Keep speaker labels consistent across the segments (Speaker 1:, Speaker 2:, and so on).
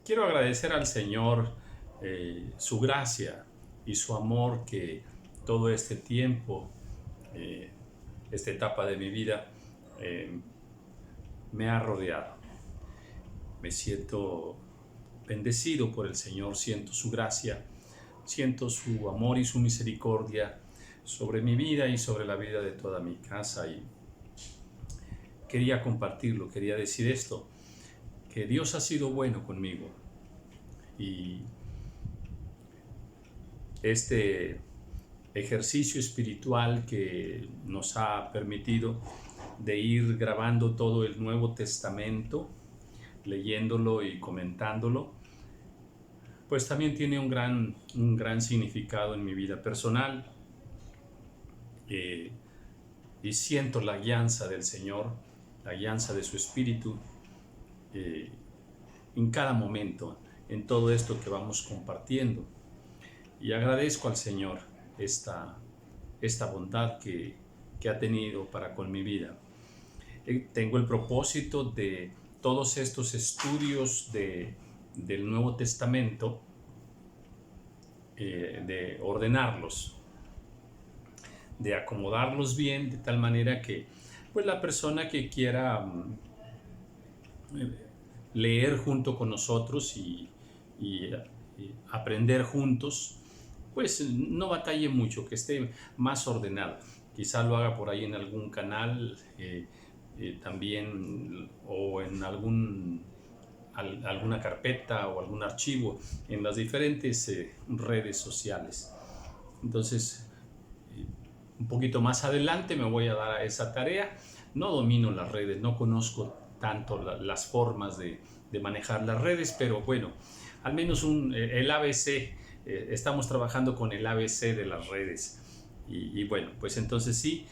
Speaker 1: Quiero agradecer al Señor su gracia y su amor que todo este tiempo, eh, esta etapa de mi vida, eh, me ha rodeado. Me siento bendecido por el Señor, siento su gracia, siento su amor y su misericordia sobre mi vida y sobre la vida de toda mi casa. Y quería compartirlo, quería decir esto, que Dios ha sido bueno conmigo. Y este ejercicio espiritual que nos ha permitido de ir grabando todo el Nuevo Testamento, leyéndolo y comentándolo, pues también tiene un gran significado en mi vida personal. Y siento la guianza del Señor, la guianza de su Espíritu, en cada momento, en todo esto que vamos compartiendo. Y agradezco al Señor esta bondad que ha tenido para con mi vida. Tengo el propósito de todos estos estudios del Nuevo Testamento, de ordenarlos, de acomodarlos bien, de tal manera que pues la persona que quiera leer junto con nosotros y aprender juntos, pues no batalle mucho, que esté más ordenado. Quizá lo haga por ahí en algún canal también, o en alguna carpeta o algún archivo en las diferentes redes sociales. Entonces, un poquito más adelante me voy a dar a esa tarea. No domino las redes, no conozco tanto las formas de manejar las redes, pero bueno, al menos el ABC, estamos trabajando con el ABC de las redes. Y bueno, pues entonces sí,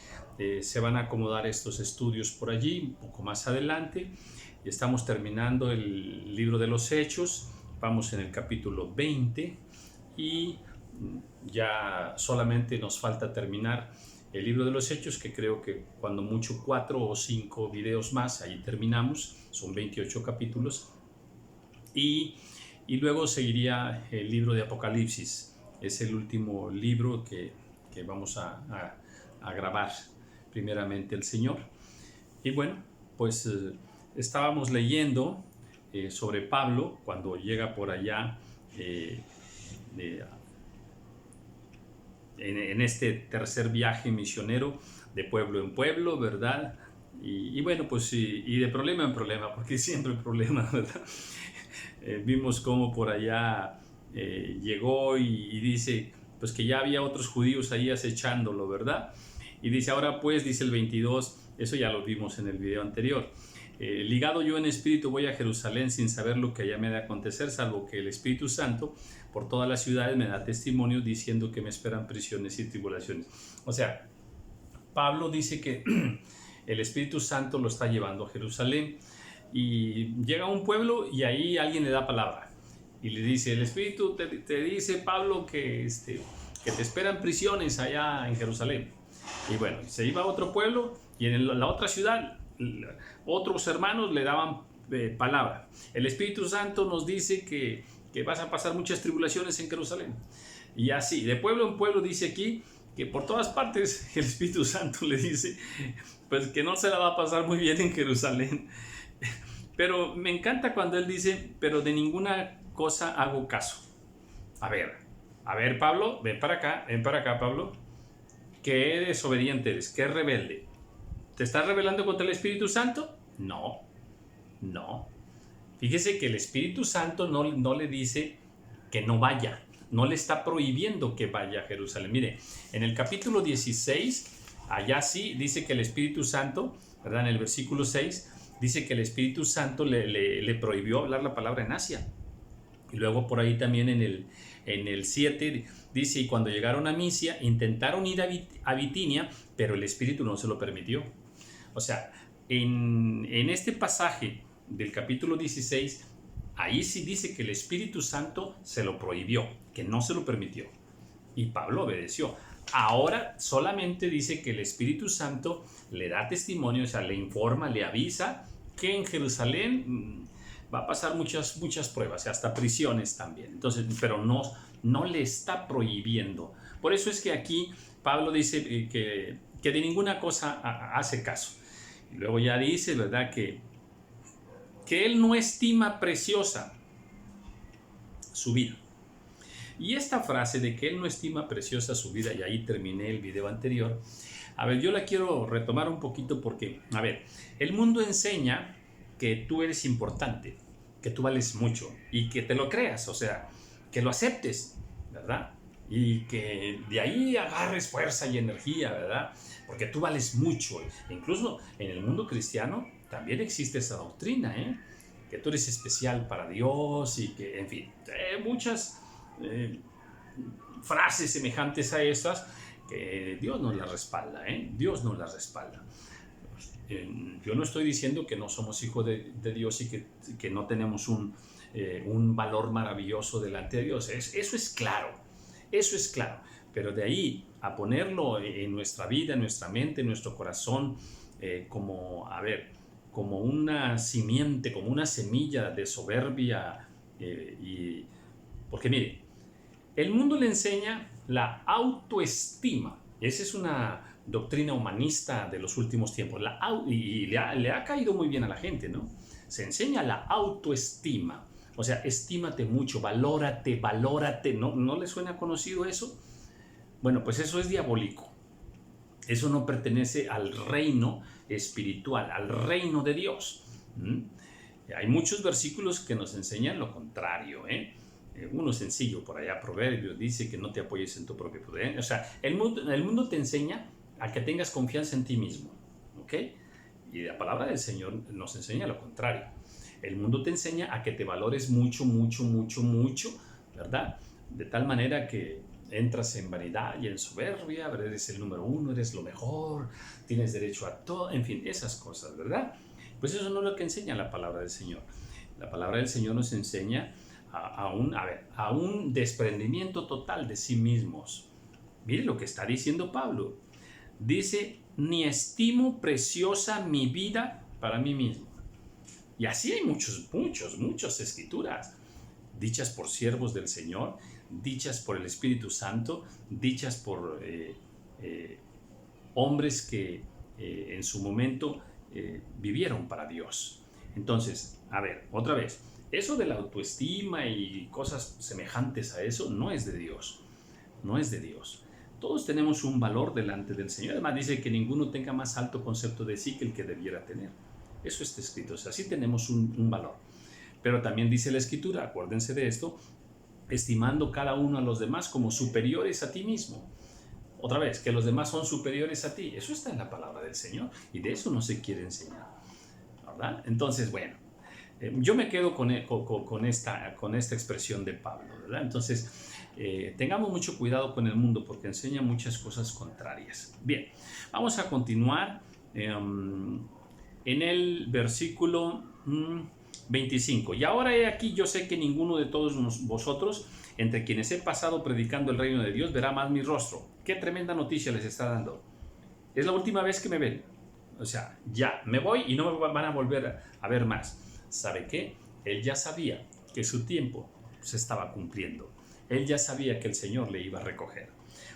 Speaker 1: se van a acomodar estos estudios por allí, un poco más adelante. Estamos terminando el libro de los Hechos, vamos en el capítulo 20 y ya solamente nos falta terminar el libro de los Hechos, que creo que cuando mucho 4 o 5 videos más, ahí terminamos, son 28 capítulos. Y luego seguiría el libro de Apocalipsis, es el último libro que vamos a grabar, primeramente el Señor. Y bueno, pues estábamos leyendo sobre Pablo cuando llega por allá en este tercer viaje misionero de pueblo en pueblo, ¿verdad? Y bueno, pues y de problema en problema, porque siempre hay problemas, ¿verdad? Vimos cómo por allá llegó y dice pues que ya había otros judíos ahí acechándolo, ¿verdad? Y dice, ahora pues, dice el 22, eso ya lo vimos en el video anterior, ligado yo en espíritu voy a Jerusalén sin saber lo que allá me ha de acontecer, salvo que el Espíritu Santo por todas las ciudades me da testimonio diciendo que me esperan prisiones y tribulaciones. O sea, Pablo dice que el Espíritu Santo lo está llevando a Jerusalén y llega a un pueblo y ahí alguien le da palabra y le dice, el Espíritu te dice, Pablo, que te esperan prisiones allá en Jerusalén. Y bueno, se iba a otro pueblo y en la otra ciudad otros hermanos le daban palabra. El Espíritu Santo nos dice que vas a pasar muchas tribulaciones en Jerusalén. Y así, de pueblo en pueblo, dice aquí que por todas partes el Espíritu Santo le dice pues que no se la va a pasar muy bien en Jerusalén. Pero me encanta cuando él dice, pero de ninguna cosa hago caso. A ver, Pablo, ven para acá, Pablo. ¿Qué desobediente eres? ¿Qué rebelde? ¿Te estás rebelando contra el Espíritu Santo? No. Fíjese que el Espíritu Santo no le dice que no vaya, no le está prohibiendo que vaya a Jerusalén. Mire, en el capítulo 16, allá sí dice que el Espíritu Santo, ¿verdad? En el versículo 6, dice que el Espíritu Santo le prohibió hablar la palabra en Asia. Y luego por ahí también en el 7 dice, y cuando llegaron a Misia, intentaron ir a Bitinia, pero el Espíritu no se lo permitió. O sea, en este pasaje del capítulo 16, ahí sí dice que el Espíritu Santo se lo prohibió, que no se lo permitió. Y Pablo obedeció. Ahora solamente dice que el Espíritu Santo le da testimonio, o sea, le informa, le avisa que en Jerusalén va a pasar muchas pruebas, y hasta prisiones también. Entonces, pero no le está prohibiendo. Por eso es que aquí Pablo dice que de ninguna cosa hace caso. Y luego ya dice, ¿verdad?, que él no estima preciosa su vida. Y esta frase de que él no estima preciosa su vida, y ahí terminé el video anterior, a ver, yo la quiero retomar un poquito porque, a ver, el mundo enseña que tú eres importante, que tú vales mucho y que te lo creas, o sea, que lo aceptes, ¿verdad? Y que de ahí agarres fuerza y energía, ¿verdad? Porque tú vales mucho. Incluso en el mundo cristiano también existe esa doctrina, ¿eh? Que tú eres especial para Dios y que, en fin, muchas frases semejantes a estas que Dios nos las respalda, ¿eh? Dios nos las respalda. Yo no estoy diciendo que no somos hijos de Dios y que no tenemos un valor maravilloso delante de Dios. Eso es claro, pero de ahí a ponerlo en nuestra vida, en nuestra mente, en nuestro corazón, como una simiente, como una semilla de soberbia, porque mire, el mundo le enseña la autoestima. Esa es una doctrina humanista de los últimos tiempos. Y le ha caído muy bien a la gente, ¿no? Se enseña la autoestima. O sea, estímate mucho, valórate. ¿No le suena conocido eso? Bueno, pues eso es diabólico. Eso no pertenece al reino espiritual, al reino de Dios. Hay muchos versículos que nos enseñan lo contrario, ¿eh? Uno sencillo, por allá, Proverbios, dice que no te apoyes en tu propio poder. O sea, el mundo te enseña a que tengas confianza en ti mismo, ¿ok? Y la palabra del Señor nos enseña lo contrario. El mundo te enseña a que te valores mucho, ¿verdad? De tal manera que entras en vanidad y en soberbia, eres el número uno, eres lo mejor, tienes derecho a todo, en fin, esas cosas, ¿verdad? Pues eso no es lo que enseña la palabra del Señor. La palabra del Señor nos enseña a un desprendimiento total de sí mismos. Mire lo que está diciendo Pablo. Dice, ni estimo preciosa mi vida para mí mismo. Y así hay muchas escrituras, dichas por siervos del Señor, dichas por el Espíritu Santo, dichas por hombres que en su momento vivieron para Dios. Entonces, a ver, otra vez, eso de la autoestima y cosas semejantes a eso no es de Dios, no es de Dios. Todos tenemos un valor delante del Señor. Además dice que ninguno tenga más alto concepto de sí que el que debiera tener. Eso está escrito, o sea, sí tenemos un valor. Pero también dice la Escritura, acuérdense de esto, estimando cada uno a los demás como superiores a ti mismo. Otra vez, que los demás son superiores a ti. Eso está en la palabra del Señor y de eso no se quiere enseñar, ¿verdad? Entonces, bueno, yo me quedo con esta expresión de Pablo, ¿verdad? Entonces, tengamos mucho cuidado con el mundo porque enseña muchas cosas contrarias. Bien, vamos a continuar en el versículo 25. Y ahora he aquí, yo sé que ninguno de todos vosotros, entre quienes he pasado predicando el reino de Dios, verá más mi rostro. Qué tremenda noticia les está dando. Es la última vez que me ven. O sea, ya me voy y no me van a volver a ver más. ¿Sabe qué? Él ya sabía que su tiempo se estaba cumpliendo. Él ya sabía que el Señor le iba a recoger.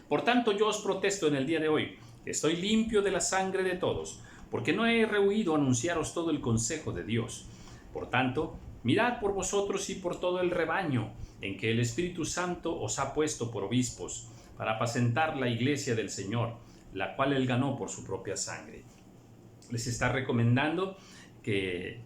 Speaker 1: Por tanto, yo os protesto en el día de hoy, estoy limpio de la sangre de todos, porque no he rehuido anunciaros todo el consejo de Dios. Por tanto, mirad por vosotros y por todo el rebaño en que el Espíritu Santo os ha puesto por obispos, para apacentar la iglesia del Señor, la cual Él ganó por su propia sangre. Les está recomendando que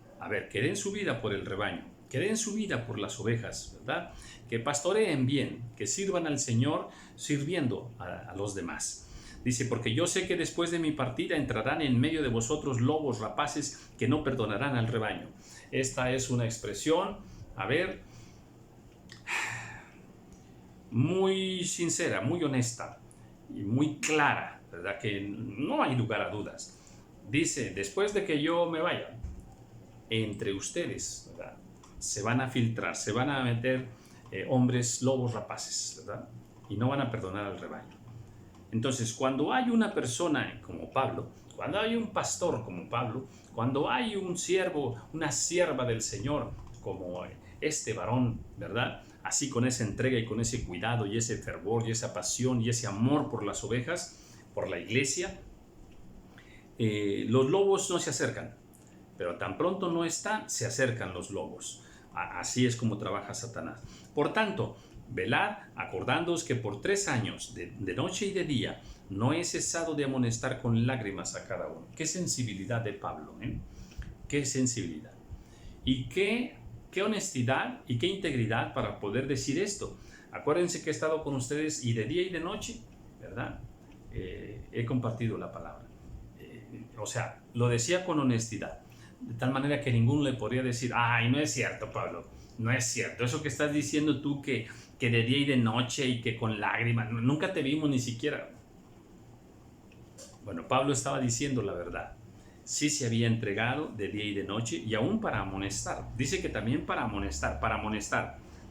Speaker 1: den su vida por el rebaño, que den su vida por las ovejas, ¿verdad? Que pastoreen bien, que sirvan al Señor sirviendo a los demás. Dice, porque yo sé que después de mi partida entrarán en medio de vosotros lobos rapaces que no perdonarán al rebaño. Esta es una expresión, muy sincera, muy honesta y muy clara, ¿verdad? Que no hay lugar a dudas. Dice, después de que yo me vaya, entre ustedes, ¿verdad?, se van a filtrar, se van a meter hombres lobos rapaces, ¿verdad? Y no van a perdonar al rebaño. Entonces, cuando hay una persona como Pablo, cuando hay un pastor como Pablo, cuando hay un siervo, una sierva del Señor como este varón, ¿verdad? Así con esa entrega y con ese cuidado y ese fervor y esa pasión y ese amor por las ovejas, por la iglesia, los lobos no se acercan, pero tan pronto no está, se acercan los lobos. Así es como trabaja Satanás. Por tanto, velad, acordándoos que por 3 años, de noche y de día, no he cesado de amonestar con lágrimas a cada uno. Qué sensibilidad de Pablo, ¿eh? Qué sensibilidad. Y qué honestidad y qué integridad para poder decir esto. Acuérdense que he estado con ustedes y de día y de noche, ¿verdad? He compartido la palabra. O sea, lo decía con honestidad, de tal manera que ninguno le podría decir, ay, no es cierto, Pablo, no es cierto, eso que estás diciendo tú que de día y de noche y que con lágrimas, nunca te vimos ni siquiera. Bueno, Pablo estaba diciendo la verdad. Sí se había entregado de día y de noche y aún para amonestar. Dice que también para amonestar.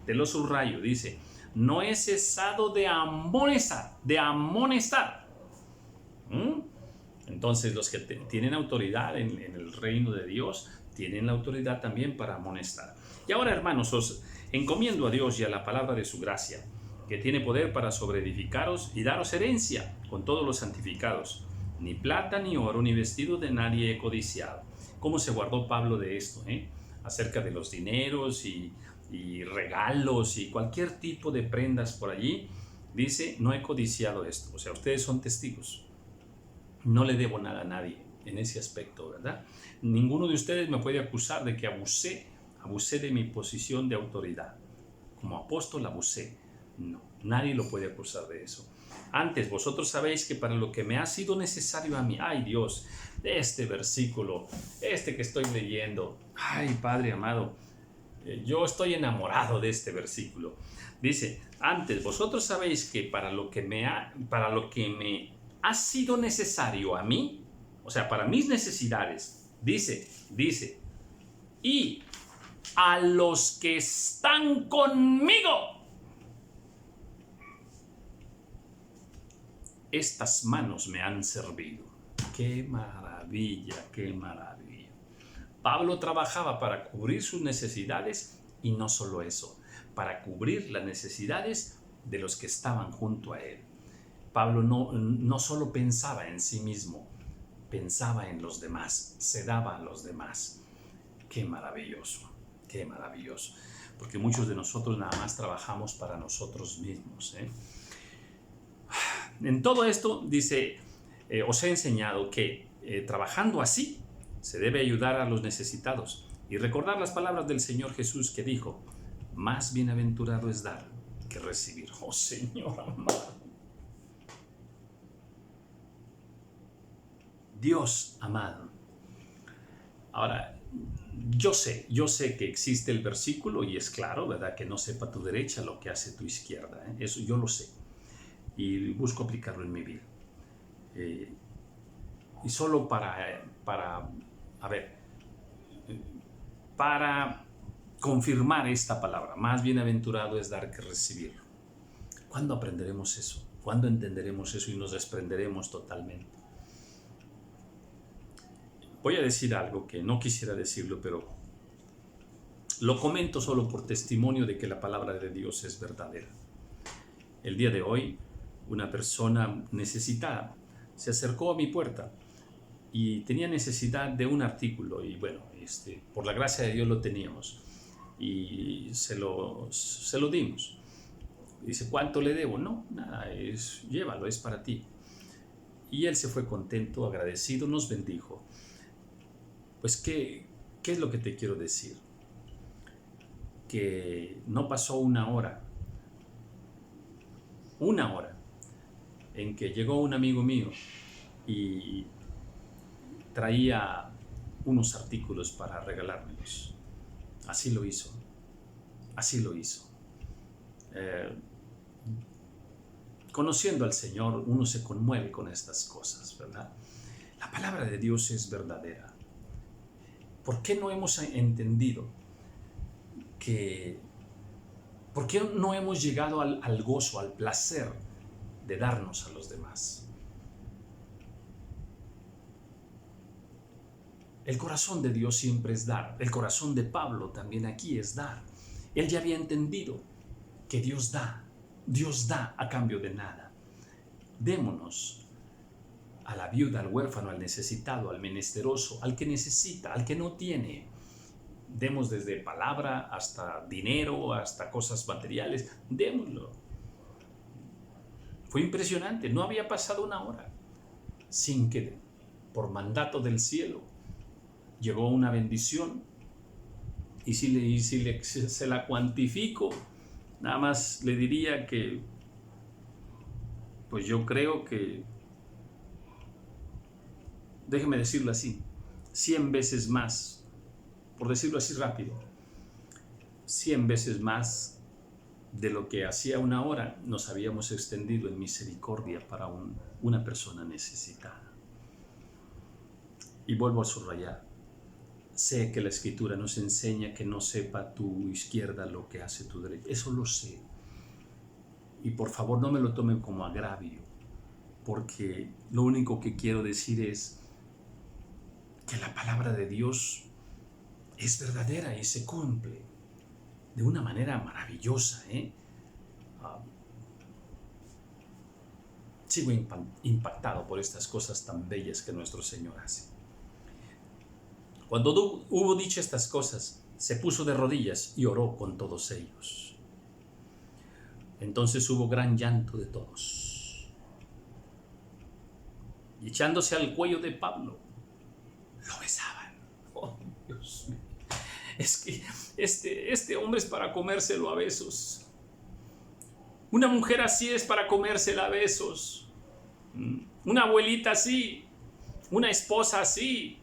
Speaker 1: Te lo subrayo, dice, no he cesado de amonestar, ¿Mm? Entonces los que tienen autoridad en el reino de Dios, tienen la autoridad también para amonestar. Y ahora, hermanos, os encomiendo a Dios y a la palabra de su gracia, que tiene poder para sobreedificaros y daros herencia con todos los santificados. Ni plata, ni oro, ni vestido de nadie he codiciado. ¿Cómo se guardó Pablo de esto? Acerca de los dineros y regalos y cualquier tipo de prendas por allí. Dice, no he codiciado esto. O sea, ustedes son testigos. No le debo nada a nadie en ese aspecto, ¿verdad? Ninguno de ustedes me puede acusar de que abusé de mi posición de autoridad. Como apóstol abusé. No, nadie lo puede acusar de eso. Antes, vosotros sabéis que para lo que me ha sido necesario a mí, ay Dios, de este versículo, que estoy leyendo, ay Padre amado, yo estoy enamorado de este versículo. Dice, antes, vosotros sabéis que para lo que me ha sido necesario a mí, o sea, para mis necesidades, dice, y a los que están conmigo, estas manos me han servido. ¡Qué maravilla, qué maravilla! Pablo trabajaba para cubrir sus necesidades y no solo eso, para cubrir las necesidades de los que estaban junto a él. Pablo no solo pensaba en sí mismo, pensaba en los demás, se daba a los demás. ¡Qué maravilloso! ¡Qué maravilloso! Porque muchos de nosotros nada más trabajamos para nosotros mismos, En todo esto, dice, os he enseñado que trabajando así se debe ayudar a los necesitados y recordar las palabras del Señor Jesús que dijo, más bienaventurado es dar que recibir. Oh Señor amado. Dios amado. Ahora, yo sé que existe el versículo y es claro, ¿verdad? Que no sepa tu derecha lo que hace tu izquierda. Eso yo lo sé. Y busco aplicarlo en mi vida. Y solo para confirmar esta palabra, más bienaventurado es dar que recibir. ¿Cuándo aprenderemos eso? ¿Cuándo entenderemos eso y nos desprenderemos totalmente? Voy a decir algo que no quisiera decirlo, pero lo comento solo por testimonio de que la palabra de Dios es verdadera. El día de hoy, una persona necesitada se acercó a mi puerta y tenía necesidad de un artículo y bueno, por la gracia de Dios lo teníamos y se lo dimos. Dice, ¿cuánto le debo? No, nada, llévalo, es para ti. Y él se fue contento, agradecido, nos bendijo. Pues, ¿qué es lo que te quiero decir? Que no pasó una hora en que llegó un amigo mío y traía unos artículos para regalármelos. Así lo hizo. Conociendo al Señor, uno se conmueve con estas cosas, ¿verdad? La palabra de Dios es verdadera. ¿Por qué no hemos entendido por qué no hemos llegado al gozo, al placer de darnos a los demás? El corazón de Dios siempre es dar. El corazón de Pablo también aquí es dar. Él ya había entendido que Dios da a cambio de nada. Démonos a la viuda, al huérfano, al necesitado, al menesteroso, al que necesita, al que no tiene. Demos desde palabra hasta dinero, hasta cosas materiales. Démoslo. Fue impresionante. No había pasado una hora sin que, por mandato del cielo, llegó una bendición. Y si se la cuantifico, nada más le diría que, pues yo creo que, déjeme decirlo así, 100 veces más, por decirlo así rápido, 100 veces más de lo que hacía una hora nos habíamos extendido en misericordia para una persona necesitada. Y vuelvo a subrayar, sé que la Escritura nos enseña que no sepa tu izquierda lo que hace tu derecha. Eso lo sé. Y por favor no me lo tomen como agravio, porque lo único que quiero decir es que la palabra de Dios es verdadera y se cumple de una manera maravillosa. Sigo impactado por estas cosas tan bellas que nuestro Señor hace. Cuando hubo dicho estas cosas, se puso de rodillas y oró con todos ellos. Entonces hubo gran llanto de todos. Y echándose al cuello de Pablo, lo besaban. Oh, Dios mío. Es que este hombre es para comérselo a besos. Una mujer así es para comérsela a besos. Una abuelita así. Una esposa así.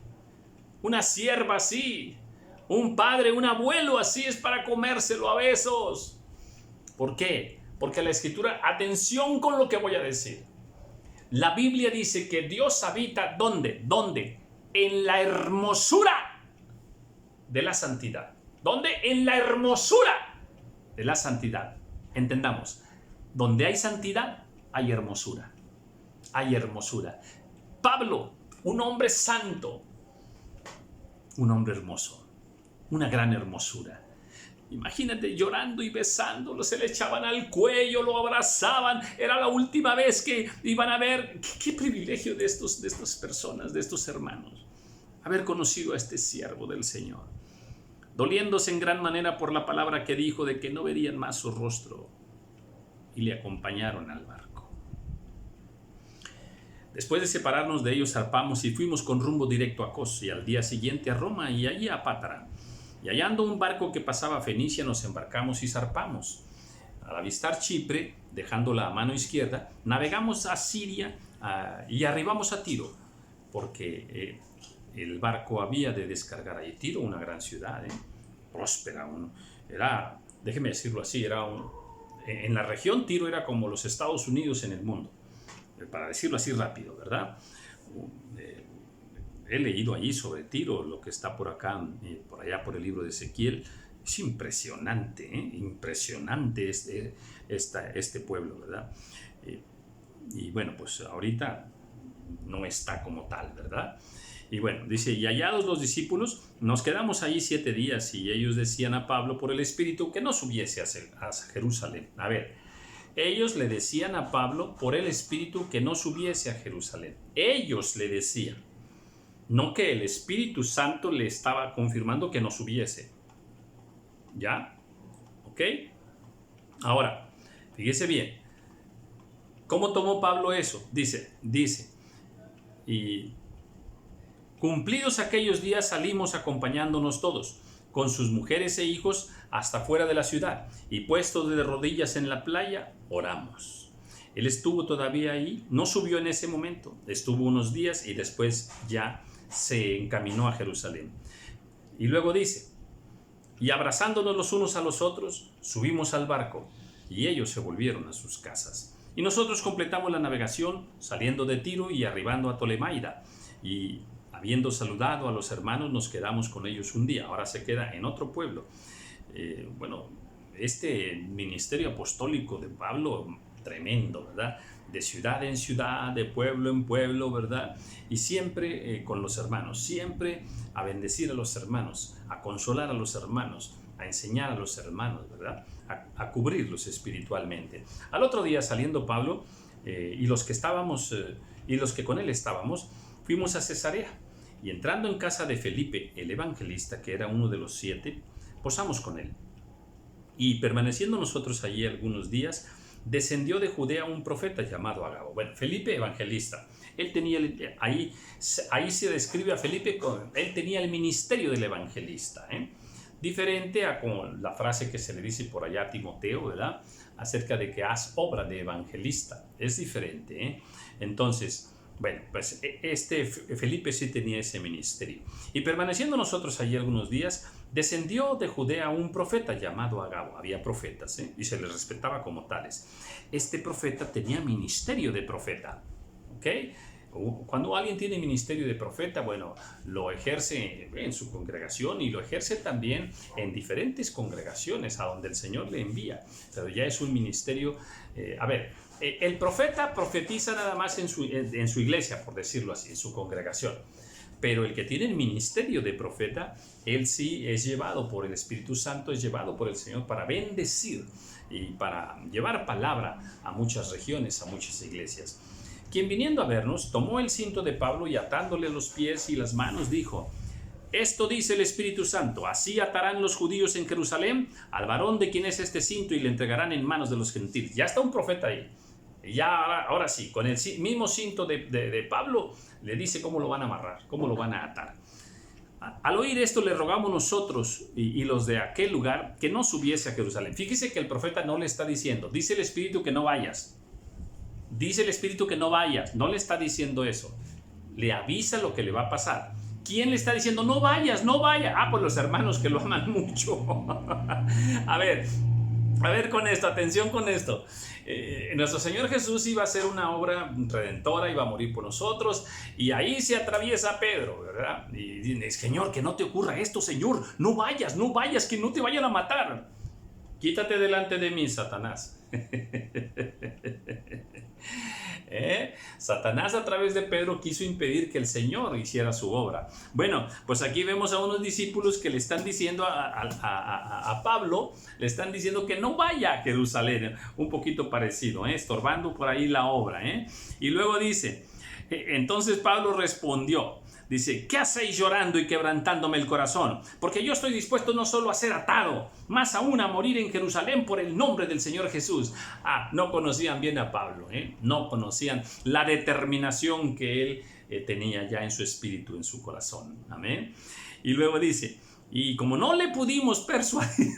Speaker 1: Una sierva así, un padre, un abuelo así es para comérselo a besos. ¿Por qué? Porque la Escritura, atención con lo que voy a decir. La Biblia dice que Dios habita, ¿dónde? ¿Dónde? En la hermosura de la santidad. ¿Dónde? En la hermosura de la santidad. Entendamos, donde hay santidad, hay hermosura. Hay hermosura. Pablo, un hombre santo, un hombre hermoso, una gran hermosura. Imagínate llorando y besándolo, se le echaban al cuello, lo abrazaban, era la última vez que iban a ver. Qué privilegio de estas personas, de estos hermanos, haber conocido a este siervo del Señor, doliéndose en gran manera por la palabra que dijo de que no verían más su rostro, y le acompañaron al barco. Después de separarnos de ellos, zarpamos y fuimos con rumbo directo a Cos, y al día siguiente a Roma, y allí a Pátara. Y hallando un barco que pasaba a Fenicia, nos embarcamos y zarpamos. Al avistar Chipre, dejándola a mano izquierda, navegamos a Siria y arribamos a Tiro, porque el barco había de descargar ahí. Tiro, una gran ciudad, próspera. Déjeme decirlo así, en la región Tiro era como los Estados Unidos en el mundo. Para decirlo así rápido, ¿verdad? He leído allí sobre Tiro, lo que está por acá, por allá por el libro de Ezequiel. Es impresionante, impresionante este pueblo, ¿verdad? Y bueno, pues ahorita no está como tal, ¿verdad? Y bueno, dice, y hallados los discípulos, nos quedamos allí 7 días, y ellos decían a Pablo por el Espíritu que no subiese a Jerusalén. A ver, ellos le decían a Pablo por el Espíritu que no subiese a Jerusalén. Ellos le decían, no que el Espíritu Santo le estaba confirmando que no subiese. ¿Ya? ¿Ok? Ahora, fíjese bien. ¿Cómo tomó Pablo eso? Dice, y cumplidos aquellos días salimos acompañándonos todos, con sus mujeres e hijos, hasta fuera de la ciudad, y puestos de rodillas en la playa, oramos. Él estuvo todavía ahí, no subió en ese momento, estuvo unos días y después ya se encaminó a Jerusalén. Y luego dice, y abrazándonos los unos a los otros, subimos al barco, y ellos se volvieron a sus casas. Y nosotros completamos la navegación, saliendo de Tiro y arribando a Tolemaida, y habiendo saludado a los hermanos, nos quedamos con ellos un día. Ahora se queda en otro pueblo. Bueno, este ministerio apostólico de Pablo, tremendo, ¿verdad? de ciudad en ciudad, de pueblo en pueblo, ¿verdad? Y siempre con los hermanos, siempre a bendecir a los hermanos, a consolar a los hermanos, a enseñar a los hermanos, ¿verdad? A cubrirlos espiritualmente. Al otro día, saliendo Pablo y los que estábamos, y los que con él estábamos, fuimos a Cesarea. Y entrando en casa de Felipe, el evangelista, que era uno de los 7, posamos con él. Y permaneciendo nosotros allí algunos días, descendió de Judea un profeta llamado Agabo. Bueno, Felipe evangelista. Él tenía, ahí se describe a Felipe, él tenía el ministerio del evangelista, diferente a como la frase que se le dice por allá a Timoteo, ¿verdad? Acerca de que haz obra de evangelista. Es diferente, Entonces, bueno, pues Felipe sí tenía ese ministerio. Y permaneciendo nosotros allí algunos días, descendió de Judea un profeta llamado Agabo. Había profetas, y se les respetaba como tales. Este profeta tenía ministerio de profeta, ¿ok? Cuando alguien tiene ministerio de profeta, bueno, lo ejerce en su congregación y lo ejerce también en diferentes congregaciones a donde el Señor le envía. Pero ya es un ministerio, el profeta profetiza nada más en su iglesia, por decirlo así, en su congregación. Pero el que tiene el ministerio de profeta, él sí es llevado por el Espíritu Santo, es llevado por el Señor para bendecir y para llevar palabra a muchas regiones, a muchas iglesias. Quien viniendo a vernos, tomó el cinto de Pablo y atándole los pies y las manos, dijo: esto dice el Espíritu Santo, así atarán los judíos en Jerusalén al varón de quien es este cinto y le entregarán en manos de los gentiles. Ya está un profeta ahí. Ya ahora sí, con el mismo cinto de Pablo, le dice cómo lo van a amarrar, cómo lo van a atar. Al oír esto, le rogamos nosotros y los de aquel lugar que no subiese a Jerusalén. Fíjese que el profeta no le está diciendo, dice el Espíritu que no vayas. Dice el Espíritu que no vayas, no le está diciendo eso. Le avisa lo que le va a pasar. ¿Quién le está diciendo no vayas, no vayas? Pues los hermanos que lo aman mucho. A ver con esto, atención con esto. Nuestro Señor Jesús iba a hacer una obra redentora, iba a morir por nosotros, y ahí se atraviesa Pedro, ¿verdad? Y dice: Señor, que no te ocurra esto, Señor, no vayas, que no te vayan a matar. Quítate delante de mí, Satanás. Satanás a través de Pedro quiso impedir que el Señor hiciera su obra. Bueno, pues aquí vemos a unos discípulos que le están diciendo a Pablo, le están diciendo que no vaya a Jerusalén, un poquito parecido, estorbando por ahí la obra. Y luego dice, entonces Pablo respondió, dice: ¿qué hacéis llorando y quebrantándome el corazón? Porque yo estoy dispuesto no solo a ser atado, más aún a morir en Jerusalén por el nombre del Señor Jesús. No conocían bien a Pablo, no conocían la determinación que él tenía ya en su espíritu, en su corazón. Amén. Y luego dice: y como no le pudimos persuadir,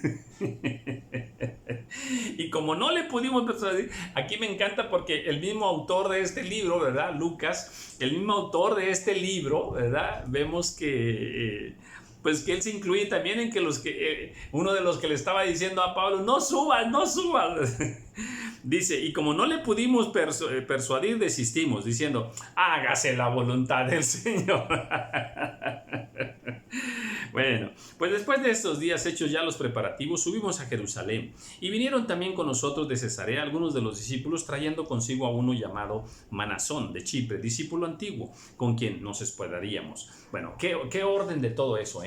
Speaker 1: aquí me encanta porque el mismo autor de este libro, ¿verdad? Lucas, el mismo autor de este libro, ¿verdad? Vemos que pues que él se incluye también en que uno de los que le estaba diciendo a Pablo: no subas. Dice: y como no le pudimos persuadir, desistimos, diciendo: hágase la voluntad del Señor. Bueno, pues después de estos días hechos ya los preparativos, subimos a Jerusalén, y vinieron también con nosotros de Cesarea algunos de los discípulos, trayendo consigo a uno llamado Manasón de Chipre, discípulo antiguo, con quien nos hospedaríamos. Bueno, ¿qué orden de todo eso,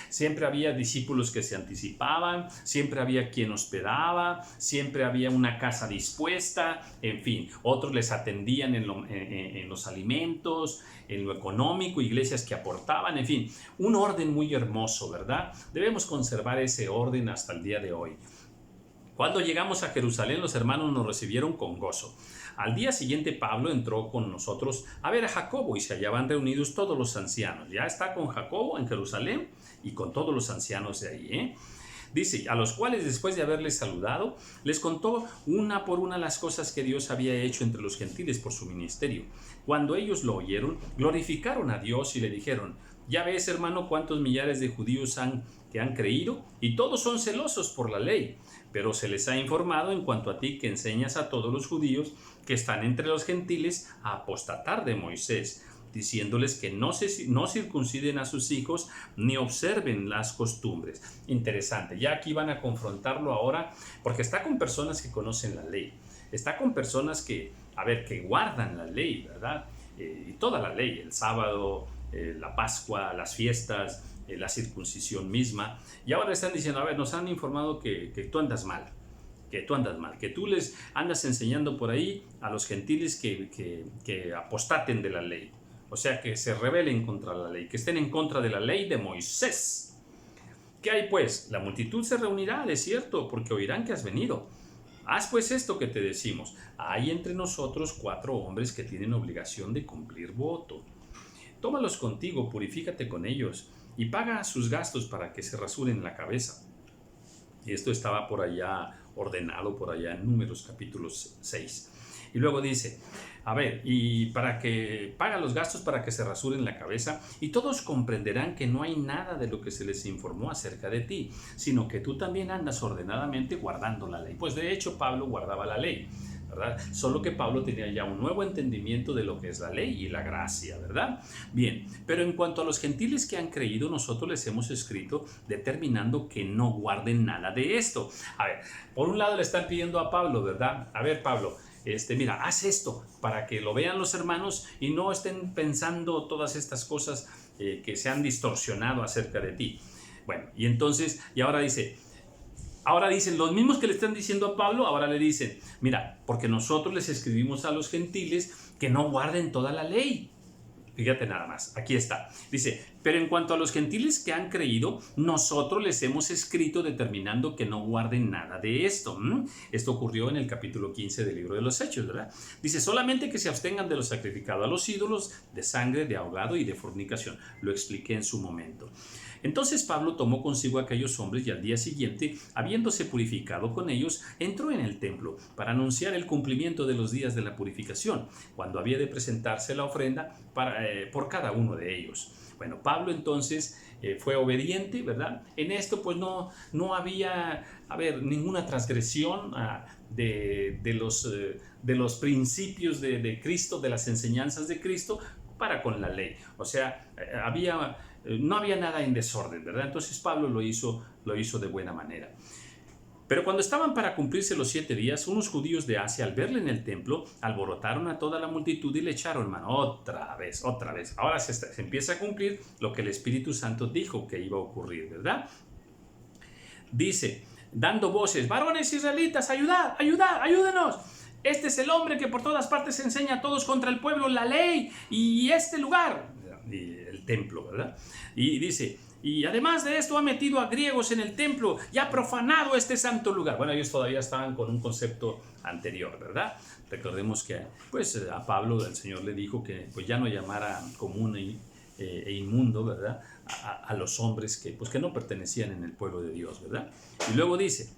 Speaker 1: Siempre había discípulos que se anticipaban, siempre había quien hospedaba, siempre había una casa dispuesta, en fin, otros les atendían en los alimentos, en lo económico, iglesias que aportaban, en fin, un orden muy hermoso, ¿verdad? Debemos conservar ese orden hasta el día de hoy. Cuando llegamos a Jerusalén, los hermanos nos recibieron con gozo. Al día siguiente, Pablo entró con nosotros a ver a Jacobo, y se hallaban reunidos todos los ancianos. Ya está con Jacobo en Jerusalén y con todos los ancianos de ahí, Dice: a los cuales, después de haberles saludado, les contó una por una las cosas que Dios había hecho entre los gentiles por su ministerio. Cuando ellos lo oyeron, glorificaron a Dios y le dijeron: ya ves, hermano, cuántos millares de judíos que han creído, y todos son celosos por la ley. Pero se les ha informado en cuanto a ti, que enseñas a todos los judíos que están entre los gentiles a apostatar de Moisés, diciéndoles que no circunciden a sus hijos ni observen las costumbres. Interesante, ya aquí van a confrontarlo ahora, porque está con personas que conocen la ley, está con personas que a ver, que guardan la ley, ¿verdad? Y toda la ley, el sábado, la Pascua, las fiestas, la circuncisión misma. Y ahora están diciendo, a ver, nos han informado que tú andas mal, que tú les andas enseñando por ahí a los gentiles que apostaten de la ley. O sea, que se rebelen contra la ley, que estén en contra de la ley de Moisés. ¿Qué hay pues? La multitud se reunirá, de cierto, porque oirán que has venido. Haz pues esto que te decimos. Hay entre nosotros 4 hombres que tienen obligación de cumplir voto. Tómalos contigo, purifícate con ellos y paga sus gastos para que se rasuren la cabeza. Y esto estaba por allá ordenado, por allá en Números capítulo 6. Y luego dice, a ver, y para que paga los gastos para que se rasuren la cabeza, y todos comprenderán que no hay nada de lo que se les informó acerca de ti, sino que tú también andas ordenadamente guardando la ley. Pues de hecho Pablo guardaba la ley, ¿verdad? Solo que Pablo tenía ya un nuevo entendimiento de lo que es la ley y la gracia, ¿verdad? Bien, pero en cuanto a los gentiles que han creído, nosotros les hemos escrito determinando que no guarden nada de esto. A ver, por un lado le están pidiendo a Pablo, ¿verdad? A ver, Pablo, mira, haz esto para que lo vean los hermanos y no estén pensando todas estas cosas que se han distorsionado acerca de ti. Bueno, y entonces, y ahora dicen, los mismos que le están diciendo a Pablo, ahora le dicen, mira, porque nosotros les escribimos a los gentiles que no guarden toda la ley. Fíjate nada más, aquí está. Dice, pero en cuanto a los gentiles que han creído, nosotros les hemos escrito determinando que no guarden nada de esto. Esto ocurrió en el capítulo 15 del libro de los Hechos, ¿verdad? Dice, solamente que se abstengan de lo sacrificado a los ídolos, de sangre, de ahogado y de fornicación. Lo expliqué en su momento. Entonces Pablo tomó consigo a aquellos hombres y al día siguiente, habiéndose purificado con ellos, entró en el templo para anunciar el cumplimiento de los días de la purificación, cuando había de presentarse la ofrenda por cada uno de ellos. Bueno, Pablo entonces fue obediente, ¿verdad? En esto pues no había, ninguna transgresión de los principios de Cristo, de las enseñanzas de Cristo para con la ley. O sea, no había nada en desorden, ¿verdad? Entonces Pablo lo hizo de buena manera. Pero cuando estaban para cumplirse los 7 días, unos judíos de Asia, al verle en el templo, alborotaron a toda la multitud y le echaron mano. Otra vez. Ahora se empieza a cumplir lo que el Espíritu Santo dijo que iba a ocurrir, ¿verdad? Dice, dando voces, varones israelitas, ayúdenos. Este es el hombre que por todas partes enseña a todos contra el pueblo la ley y este lugar, y el templo, ¿verdad? Y dice, y además de esto ha metido a griegos en el templo y ha profanado este santo lugar. Bueno, ellos todavía estaban con un concepto anterior, ¿verdad? Recordemos que pues a Pablo el Señor le dijo que pues ya no llamara común e inmundo, ¿verdad? A los hombres que no pertenecían en el pueblo de Dios, ¿verdad? Y luego dice,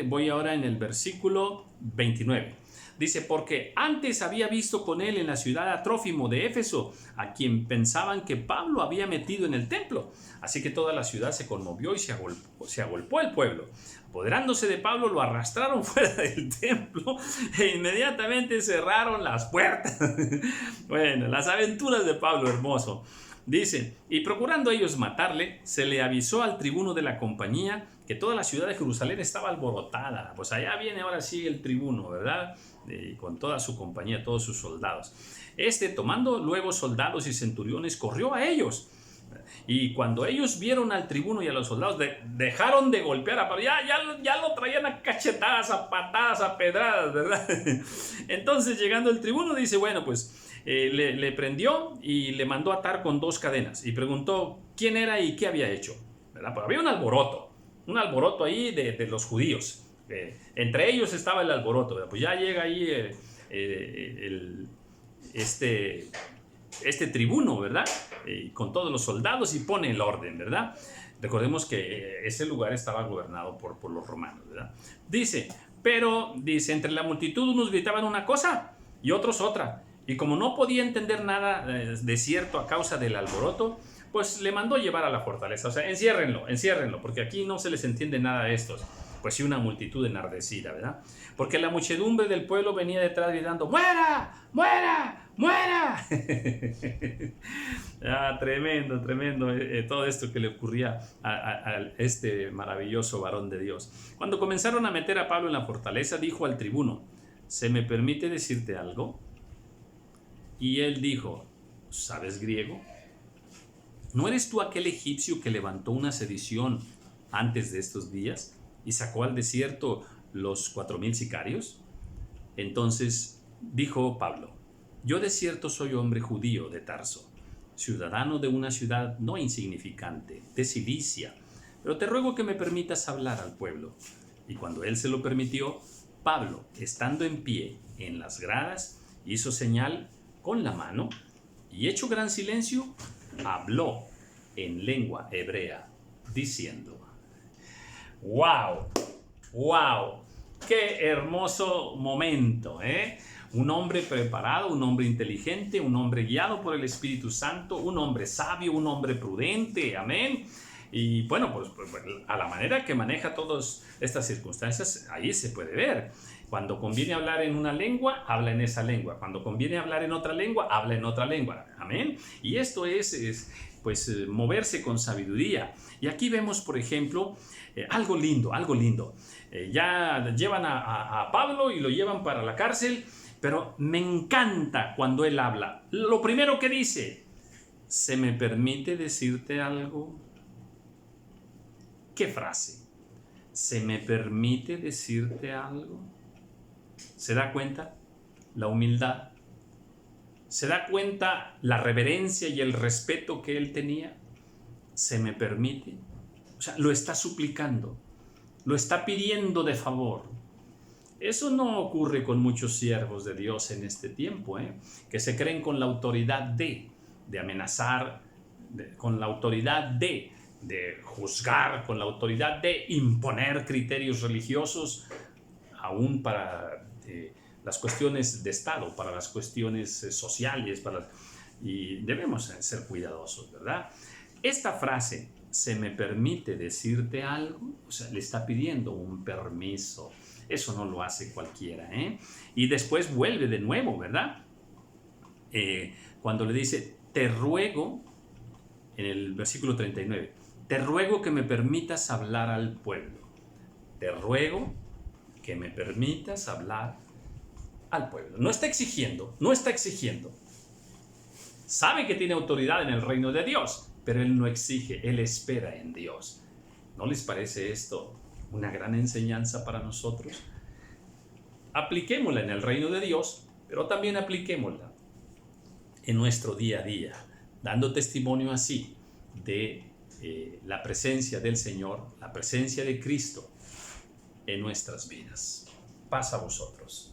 Speaker 1: voy ahora en el versículo 29. Dice, porque antes había visto con él en la ciudad a Trófimo de Éfeso, a quien pensaban que Pablo había metido en el templo. Así que toda la ciudad se conmovió y se agolpó el pueblo. Apoderándose de Pablo, lo arrastraron fuera del templo e inmediatamente cerraron las puertas. Bueno, las aventuras de Pablo, hermoso. Dice, y procurando ellos matarle, se le avisó al tribuno de la compañía que toda la ciudad de Jerusalén estaba alborotada. Pues allá viene ahora sí el tribuno, ¿verdad? Con toda su compañía, todos sus soldados. Tomando luego soldados y centuriones, corrió a ellos. Y cuando ellos vieron al tribuno y a los soldados, dejaron de golpear a Pablo. Ya lo traían a cachetadas, a patadas, a pedradas, ¿verdad? Entonces, llegando el tribuno, dice, bueno, pues le prendió y le mandó atar con 2 cadenas. Y preguntó quién era y qué había hecho, ¿verdad? Pues había un alboroto ahí de los judíos. Entre ellos estaba el alboroto, ¿verdad? Pues ya llega ahí este tribuno, ¿verdad? Con todos los soldados y pone el orden, ¿verdad? Recordemos que ese lugar estaba gobernado por los romanos, ¿verdad? Dice, entre la multitud unos gritaban una cosa y otros otra. Y como no podía entender nada de cierto a causa del alboroto, pues le mandó llevar a la fortaleza. O sea, enciérrenlo, porque aquí no se les entiende nada a estos. Pues sí, una multitud enardecida, ¿verdad? Porque la muchedumbre del pueblo venía detrás gritando, ¡muera! ¡Muera! ¡Muera! Tremendo todo esto que le ocurría a este maravilloso varón de Dios. Cuando comenzaron a meter a Pablo en la fortaleza, dijo al tribuno, ¿se me permite decirte algo? Y él dijo, ¿sabes griego? ¿No eres tú aquel egipcio que levantó una sedición antes de estos días y sacó al desierto los 4000 sicarios? Entonces dijo Pablo, yo de cierto soy hombre judío de Tarso, ciudadano de una ciudad no insignificante, de Cilicia, pero te ruego que me permitas hablar al pueblo. Y cuando él se lo permitió, Pablo, estando en pie en las gradas, hizo señal con la mano y hecho gran silencio, habló en lengua hebrea, diciendo, ¡wow! ¡Wow! ¡Qué hermoso momento! Un hombre preparado, un hombre inteligente, un hombre guiado por el Espíritu Santo, un hombre sabio, un hombre prudente, amén. Y bueno, pues a la manera que maneja todas estas circunstancias, ahí se puede ver. Cuando conviene hablar en una lengua, habla en esa lengua. Cuando conviene hablar en otra lengua, habla en otra lengua. Amén. Y esto es moverse con sabiduría. Y aquí vemos, por ejemplo, algo lindo, algo lindo. Ya llevan a Pablo y lo llevan para la cárcel, pero me encanta cuando él habla. Lo primero que dice, ¿se me permite decirte algo? ¿Qué frase? ¿Se me permite decirte algo? ¿Se da cuenta? La humildad. ¿Se da cuenta la reverencia y el respeto que él tenía? ¿Se me permite? O sea, lo está suplicando, lo está pidiendo de favor. Eso no ocurre con muchos siervos de Dios en este tiempo, que se creen con la autoridad de amenazar, con la autoridad de juzgar, con la autoridad de imponer criterios religiosos, aún para las cuestiones de Estado, para las cuestiones sociales, y debemos ser cuidadosos, ¿verdad? Esta frase, ¿se me permite decirte algo? O sea, le está pidiendo un permiso. Eso no lo hace cualquiera, Y después vuelve de nuevo, ¿verdad? Cuando le dice, te ruego, en el versículo 39, te ruego que me permitas hablar al pueblo. Te ruego que me permitas hablar al pueblo. No está exigiendo, no está exigiendo. Sabe que tiene autoridad en el reino de Dios, pero él no exige, él espera en Dios. ¿No les parece esto una gran enseñanza para nosotros? Apliquémosla en el reino de Dios, pero también apliquémosla en nuestro día a día, dando testimonio así de la presencia del Señor, la presencia de Cristo en nuestras vidas. Paz a vosotros.